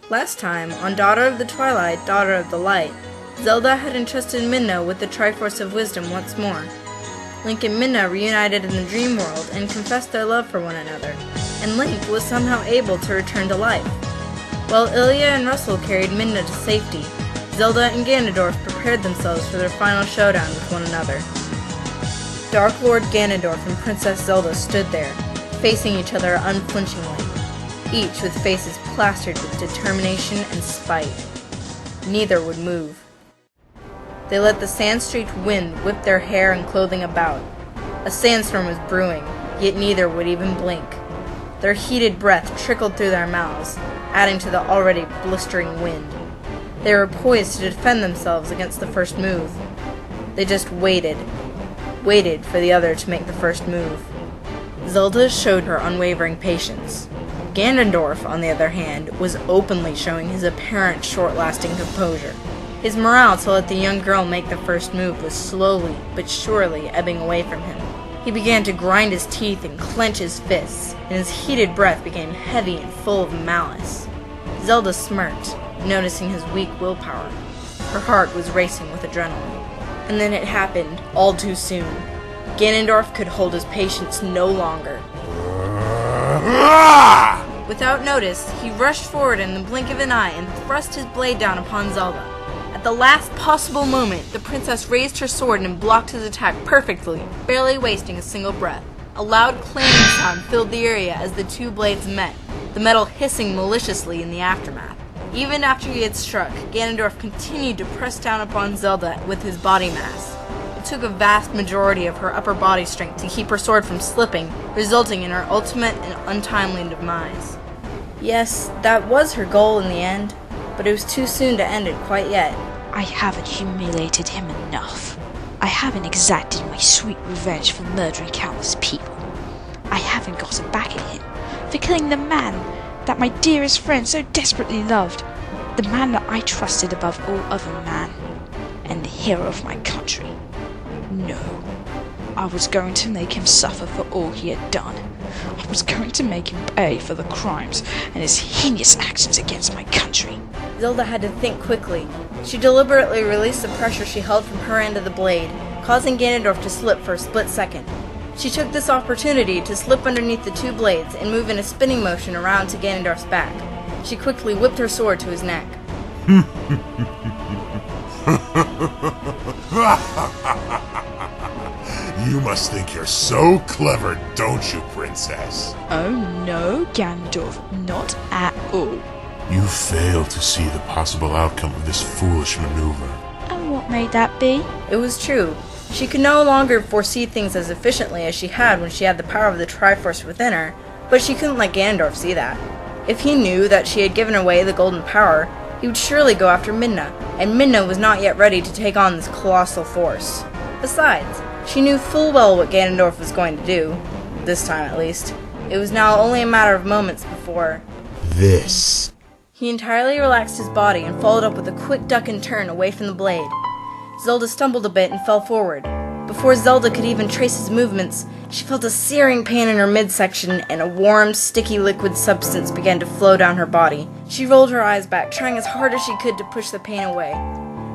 Last time, on Daughter of the Twilight, Daughter of the Light, Zelda had entrusted Midna with the Triforce of Wisdom once more. Link and Midna reunited in the dream world and confessed their love for one another, and Link was somehow able to return to life. While Ilya and Russell carried Midna to safety, Zelda and Ganondorf prepared themselves for their final showdown with one another. Dark Lord Ganondorf and Princess Zelda stood there, facing each other unflinchingly, each with faces plastered with determination and spite. Neither would move. They let the sand-streaked wind whip their hair and clothing about. A sandstorm was brewing, yet neither would even blink. Their heated breath trickled through their mouths, adding to the already blistering wind. They were poised to defend themselves against the first move. They just waited for the other to make the first move. Zelda showed her unwavering patience. Ganondorf, on the other hand, was openly showing his apparent short-lasting composure. His morale to let the young girl make the first move was slowly but surely ebbing away from him. He began to grind his teeth and clench his fists, and his heated breath became heavy and full of malice. Zelda smirked, noticing his weak willpower. Her heart was racing with adrenaline. And then it happened, all too soon. Ganondorf could hold his patience no longer. Without notice, he rushed forward in the blink of an eye and thrust his blade down upon Zelda. At the last possible moment, the princess raised her sword and blocked his attack perfectly, barely wasting a single breath. A loud clanging sound filled the area as the two blades met, the metal hissing maliciously in the aftermath. Even after he had struck, Ganondorf continued to press down upon Zelda with his body mass. It took a vast majority of her upper body strength to keep her sword from slipping, resulting in her ultimate and untimely demise. Yes, that was her goal in the end, but it was too soon to end it quite yet. I haven't humiliated him enough. I haven't exacted my sweet revenge for murdering countless people. I haven't gotten back at him for killing the man that my dearest friend so desperately loved, the man that I trusted above all other men, and the hero of my country. No, I was going to make him suffer for all he had done. I was going to make him pay for the crimes and his heinous actions against my country. Zelda had to think quickly. She deliberately released the pressure she held from her end of the blade, causing Ganondorf to slip for a split second. She took this opportunity to slip underneath the two blades and move in a spinning motion around to Ganondorf's back. She quickly whipped her sword to his neck. You must think you're so clever, don't you, Princess? Oh no, Ganondorf, not at all. You failed to see the possible outcome of this foolish maneuver. And what made that be? It was true. She could no longer foresee things as efficiently as she had when she had the power of the Triforce within her, but she couldn't let Ganondorf see that. If he knew that she had given away the golden power, he would surely go after Midna, and Midna was not yet ready to take on this colossal force. Besides, she knew full well what Ganondorf was going to do, this time at least. It was now only a matter of moments before... This. He entirely relaxed his body and followed up with a quick duck and turn away from the blade. Zelda stumbled a bit and fell forward. Before Zelda could even trace his movements, she felt a searing pain in her midsection and a warm, sticky liquid substance began to flow down her body. She rolled her eyes back, trying as hard as she could to push the pain away.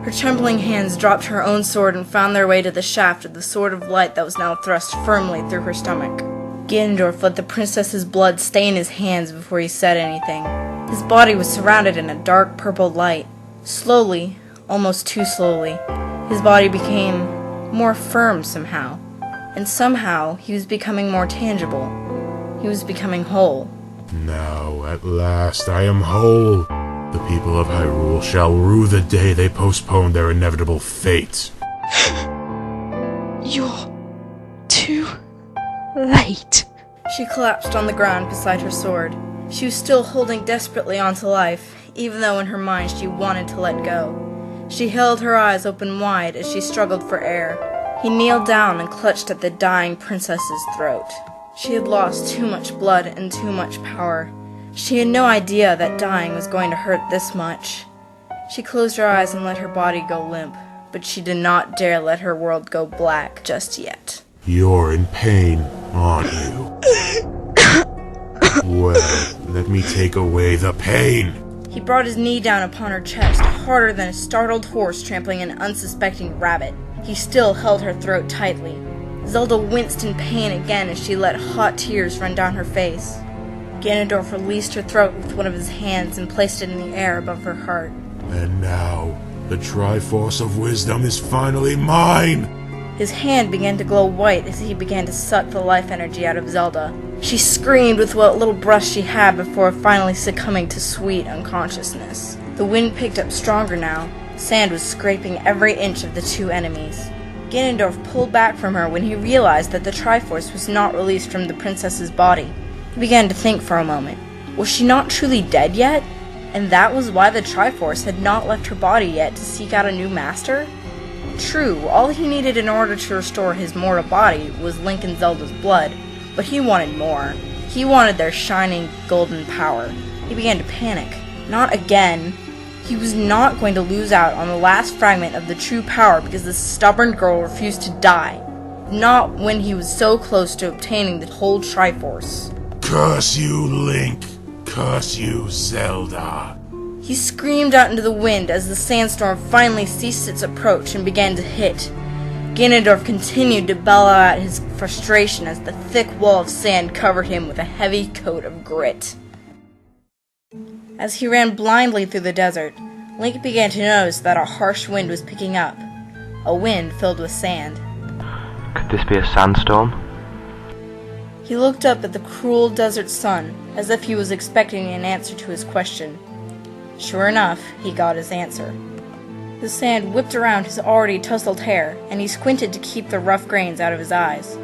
Her trembling hands dropped her own sword and found their way to the shaft of the Sword of Light that was now thrust firmly through her stomach. Ganondorf let the princess's blood stain his hands before he said anything. His body was surrounded in a dark purple light. Slowly, almost too slowly, his body became more firm somehow. And somehow, he was becoming more tangible. He was becoming whole. Now, at last, I am whole. The people of Hyrule shall rue the day they postponed their inevitable fate. You're too late. She collapsed on the ground beside her sword. She was still holding desperately onto life, even though in her mind she wanted to let go. She held her eyes open wide as she struggled for air. He kneeled down and clutched at the dying princess's throat. She had lost too much blood and too much power. She had no idea that dying was going to hurt this much. She closed her eyes and let her body go limp, but she did not dare let her world go black just yet. You're in pain, aren't you? Well, let me take away the pain. He brought his knee down upon her chest, harder than a startled horse trampling an unsuspecting rabbit. He still held her throat tightly. Zelda winced in pain again as she let hot tears run down her face. Ganondorf released her throat with one of his hands and placed it in the air above her heart. And now, the Triforce of Wisdom is finally mine! His hand began to glow white as he began to suck the life energy out of Zelda. She screamed with what little breath she had before finally succumbing to sweet unconsciousness. The wind picked up stronger now. Sand was scraping every inch of the two enemies. Ganondorf pulled back from her when he realized that the Triforce was not released from the princess's body. He began to think for a moment. Was she not truly dead yet? And that was why the Triforce had not left her body yet to seek out a new master? True, all he needed in order to restore his mortal body was Link and Zelda's blood, but he wanted more. He wanted their shining golden power. He began to panic. Not again. He was not going to lose out on the last fragment of the true power because this stubborn girl refused to die. Not when he was so close to obtaining the whole Triforce. Curse you, Link! Curse you, Zelda! He screamed out into the wind as the sandstorm finally ceased its approach and began to hit. Ganondorf continued to bellow out his frustration as the thick wall of sand covered him with a heavy coat of grit. As he ran blindly through the desert, Link began to notice that a harsh wind was picking up, a wind filled with sand. Could this be a sandstorm? He looked up at the cruel desert sun, as if he was expecting an answer to his question. Sure enough, he got his answer. The sand whipped around his already tousled hair, and he squinted to keep the rough grains out of his eyes.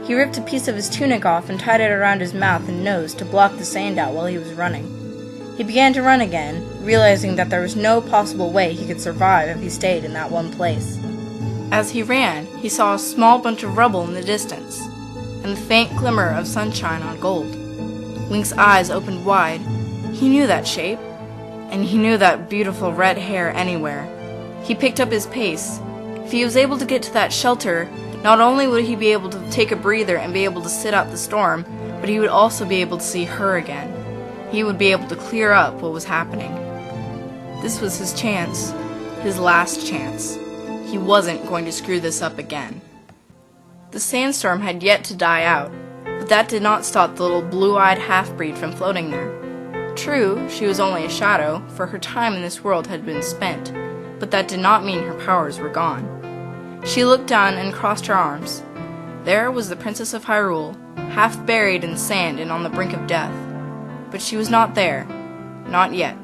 He ripped a piece of his tunic off and tied it around his mouth and nose to block the sand out while he was running. He began to run again, realizing that there was no possible way he could survive if he stayed in that one place. As he ran, he saw a small bunch of rubble in the distance, and the faint glimmer of sunshine on gold. Link's eyes opened wide. He knew that shape, and he knew that beautiful red hair anywhere. He picked up his pace. If he was able to get to that shelter, not only would he be able to take a breather and be able to sit out the storm, but he would also be able to see her again. He would be able to clear up what was happening. This was his chance, his last chance. He wasn't going to screw this up again. The sandstorm had yet to die out, but that did not stop the little blue-eyed half-breed from floating there. True, she was only a shadow, for her time in this world had been spent, but that did not mean her powers were gone. She looked down and crossed her arms. There was the Princess of Hyrule, half buried in sand and on the brink of death. But she was not there. Not yet.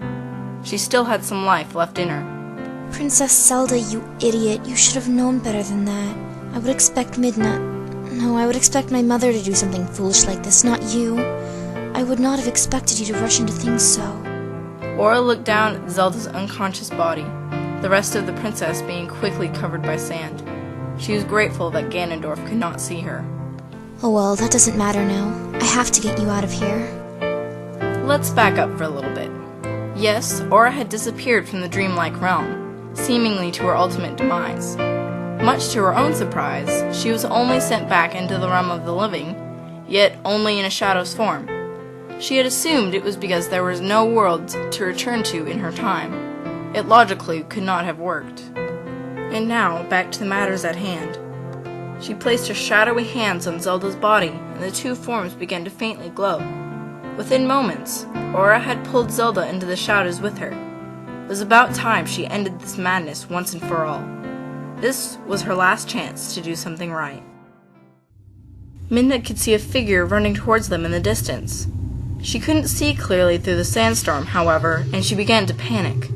She still had some life left in her. Princess Zelda, you idiot. You should have known better than that. I would expect I would expect my mother to do something foolish like this, not you. I would not have expected you to rush into things so. Aura looked down at Zelda's unconscious body, the rest of the princess being quickly covered by sand. She was grateful that Ganondorf could not see her. Oh well, that doesn't matter now. I have to get you out of here. Let's back up for a little bit. Yes, Aura had disappeared from the dreamlike realm, seemingly to her ultimate demise. Much to her own surprise, she was only sent back into the realm of the living, yet only in a shadow's form. She had assumed it was because there was no world to return to in her time. It logically could not have worked. And now, back to the matters at hand. She placed her shadowy hands on Zelda's body, and the two forms began to faintly glow. Within moments, Aura had pulled Zelda into the shadows with her. It was about time she ended this madness once and for all. This was her last chance to do something right. Midna could see a figure running towards them in the distance. She couldn't see clearly through the sandstorm, however, and she began to panic.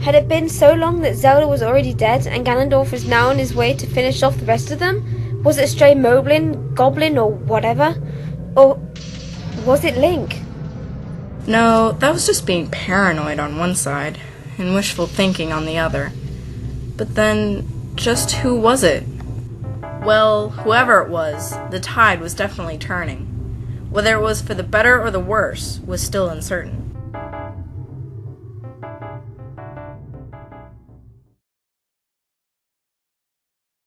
Had it been so long that Zelda was already dead and Ganondorf was now on his way to finish off the rest of them? Was it stray moblin, goblin, or whatever? Or was it Link? No, that was just being paranoid on one side, and wishful thinking on the other. But then, just who was it? Well, whoever it was, the tide was definitely turning. Whether it was for the better or the worse was still uncertain.